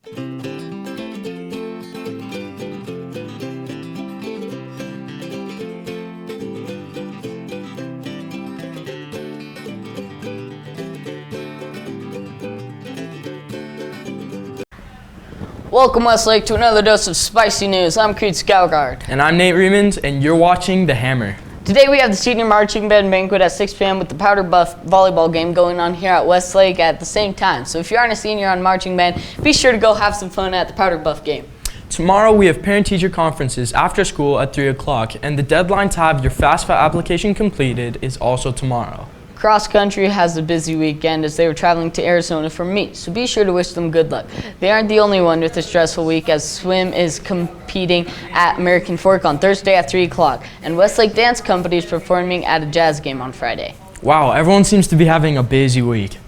Welcome, Westlake, to another dose of spicy news. I'm Quids. And I'm Nate Reamond, and you're watching The Hammer. Today we have the senior marching band banquet at 6 p.m. with the Powder Buff volleyball game going on here at Westlake at the same time. So if you aren't a senior on marching band, be sure to go have some fun at the Powder Buff game. Tomorrow we have parent-teacher conferences after school at 3 o'clock, and the deadline to have your FAFSA application completed is also tomorrow. Cross country has a busy weekend as they were traveling to Arizona for meet, so be sure to wish them good luck. They aren't the only one with a stressful week, as swim is competing at American Fork on Thursday at 3 o'clock, and Westlake Dance Company is performing at a jazz game on Friday. Wow, everyone seems to be having a busy week.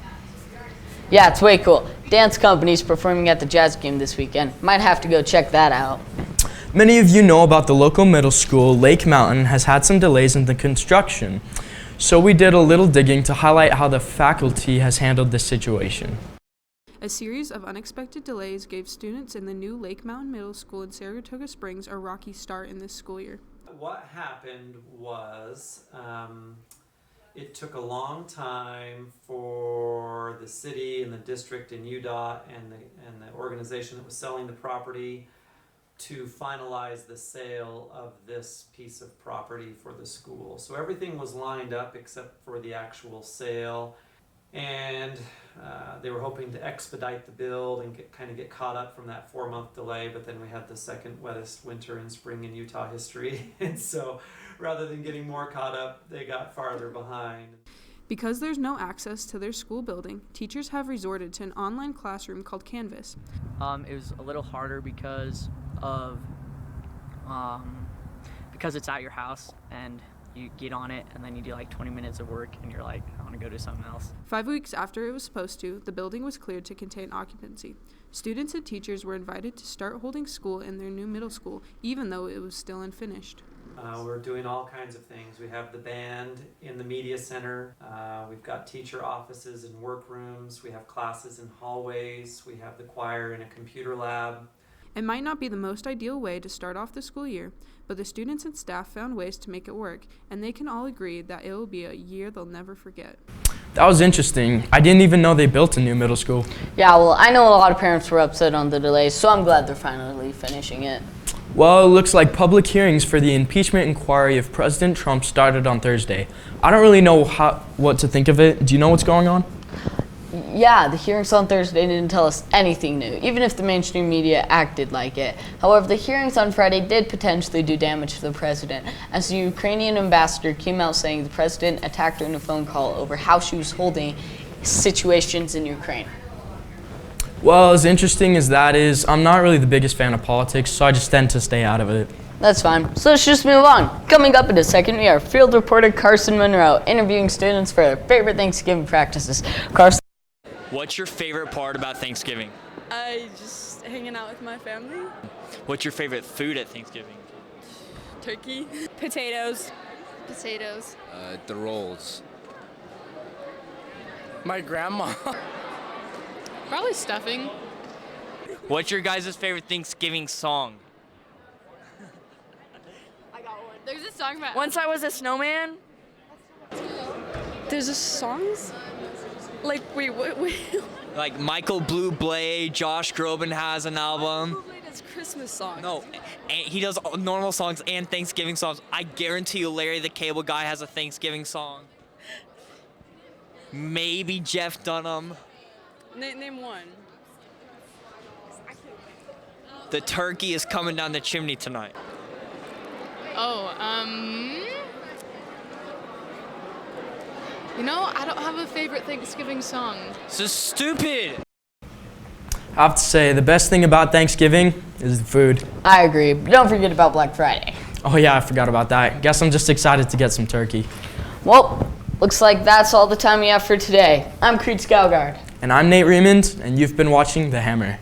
Yeah, it's way cool. Dance Company is performing at the jazz game this weekend. Might have to go check that out. Many of you know about the local middle school, Lake Mountain, has had some delays in the construction. So we did a little digging to highlight how the faculty has handled this situation. A series of unexpected delays gave students in the new Lake Mountain Middle School in Saratoga Springs a rocky start in this school year. What happened was it took a long time for the city and the district and UDOT and the organization that was selling the property to finalize the sale of this piece of property for the school. So everything was lined up except for the actual sale, and they were hoping to expedite the build and get caught up from that 4-month delay, but then we had the second wettest winter and spring in Utah history, and so rather than getting more caught up, they got farther behind. Because there's no access to their school building, teachers have resorted to an online classroom called Canvas. It was a little harder because it's at your house and you get on it and then you do like 20 minutes of work and you're like, I want to go do something else. 5 weeks after it was supposed to, the building was cleared to contain occupancy. Students and teachers were invited to start holding school in their new middle school, even though it was still unfinished. We're doing all kinds of things. We have the band in the media center. We've got teacher offices and workrooms. We have classes in hallways. We have the choir in a computer lab. It might not be the most ideal way to start off the school year, but the students and staff found ways to make it work, and they can all agree that it will be a year they'll never forget. That was interesting. I didn't even know they built a new middle school. Yeah, well, I know a lot of parents were upset on the delays, so I'm glad they're finally finishing it. Well, it looks like public hearings for the impeachment inquiry of President Trump started on Thursday. I don't really know what to think of it. Do you know what's going on? Yeah, the hearings on Thursday didn't tell us anything new, even if the mainstream media acted like it. However, the hearings on Friday did potentially do damage to the president, as the Ukrainian ambassador came out saying the president attacked her in a phone call over how she was holding situations in Ukraine. Well, as interesting as that is, I'm not really the biggest fan of politics, so I just tend to stay out of it. That's fine. So let's just move on. Coming up in a second, we have field reporter Carson Monroe interviewing students for their favorite Thanksgiving practices. Carson. What's your favorite part about Thanksgiving? Just hanging out with my family. What's your favorite food at Thanksgiving? Turkey. Potatoes. The rolls. My grandma. Probably stuffing. What's your guys' favorite Thanksgiving song? I got one. There's a song about... Once I was a snowman. There's a songs? Like, wait. Like Michael Bublé, Josh Groban has an album. Bublé does Christmas songs. No, and he does normal songs and Thanksgiving songs. I guarantee you Larry the Cable Guy has a Thanksgiving song. Maybe Jeff Dunham. Name one. The turkey is coming down the chimney tonight. I don't have a favorite Thanksgiving song. So stupid. I have to say, the best thing about Thanksgiving is the food. I agree, but don't forget about Black Friday. Oh yeah, I forgot about that. Guess I'm just excited to get some turkey. Well, looks like that's all the time we have for today. I'm Creed Scougard. And I'm Nate Reamond, and you've been watching The Hammer.